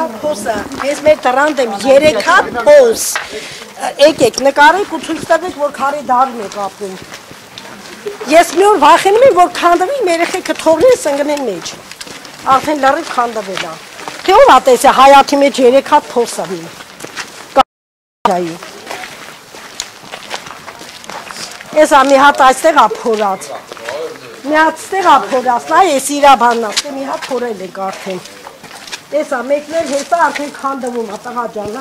հատ փոսը, ես մեր դռան դեմ 3 հատ փոս։ Եկեք, նկարեք ու ցույց տվեք, որ քարի դարում եք ապրում։ Ես մի օր վախենում եմ, որ քանդվի, մեր երեխեքը թողնեն սնգնեն մեջ։ Արդեն լրիվ քանդվել է։ Թե ով ատես է հայաթի մեջ 3 հատ փոսը։ Ես մի հատ այստեղ ա փորած։ Մի հատ ստեղ ա փորած, նայ ես իրա բանն ասեմ, մի հատ փորել եք արդեն։ Տեսա, մեկն էլ հեսա արդեն քանդվում ա, տղա ջան,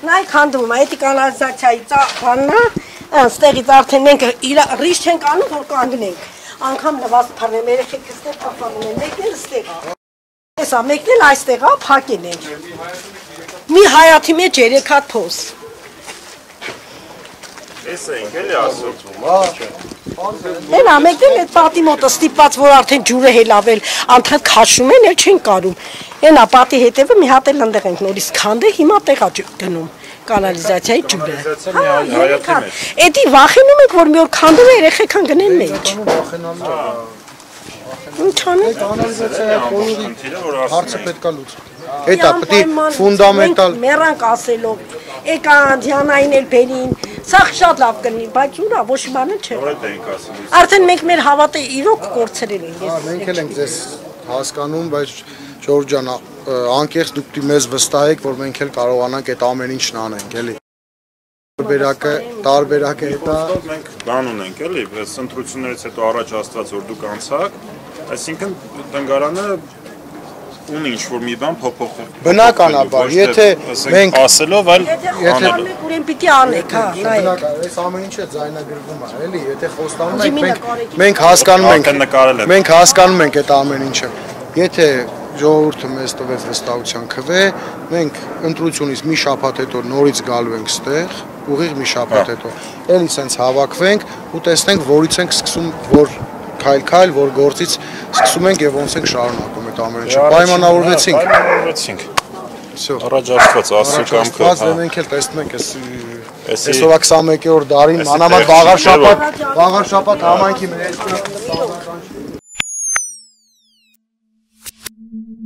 նայ քանդվում ա, էդի կանալիզացիայի բանն ա, ստեղից արդեն մենք ռիշ չենք անում, որ կանգնենք։ Անգամ նվազ թռնեմ, երեխեքը ստեղ պահպանում են, մեկն էլ ստեղ ա։ Տեսա, մեկն էլ այստեղ ա, փակել ենք։ Մի հայաթի մեջ 3 հատ փոս։ Ես ենք էլի ասում։ Են ամեկն էլ այդ պատի մոտը ստիպված, որ արդեն ջուրը հելավել, անդադ քաշում են, էլ չեն կարում։ Են պատի հետևը մի հատ էլ ընդեղ ենք նորից քանդե, հիմա տեղ ա գնում կանալիզացիայի ջուրը։ Էդի վախենում եք, որ մի օր քանդում է երեխեքան գնեն մեջ։ Ինչ անենք։ Կանալիզացիայի հարցը պետք է լուծել։ Էտա պետք է ֆունդամենտալ մեռանք ասելով, եկան Դիանային էլ բերին, սա շատ լավ կնի, բայց ուրա ոչ մի բան չէ։ Արդեն մենք մեր հավատը իրոք կորցրել ենք։ Մենք էլ ենք ձեզ հասկանում, բայց Ժորժ ջան, անկեղծ դուք մեզ վստահեք, որ մենք էլ կարողանանք այդ ամեն ինչն անենք, էլի։ Տարբերակը հետա մենք բան ունենք, էլի, այս ընտրություններից հետո առաջ աստված որ դուք անցաք, այսինքն տնգարանը ունի ինչ-որ մի բան փոփոխել։ Բնականաբար, եթե մենք ասելով, այլ անելով։ Ուրեմն պիտի անեք, հա, նայեք։ Այս ամեն ինչը ձայնագրվում է, էլի, եթե խոստանում ենք, մենք հասկանում ենք այդ ամեն ինչը։ Եթե ժողովուրդը մեզ տվեց վստահության քվե, մենք ընտրությունից մի շաբաթ հետո նորից գալու ենք ստեղ, ուղիղ մի շաբաթ հետո, էլի սենց հավաքվենք ու տեսնենք, որից ենք սկսում, որ քայլ-քայլ, որ գործից սկսում ենք եւ ոնց ենք շարունակում այդ ամեն ինչը։ Պայմանավորվեցինք։ Առաջ Աստված ասու կամքը։ Մենք էլ տեսնում ենք այսօր 21-րդ դարին, մանավանդ վաղար շաբաթ համայնքի մեր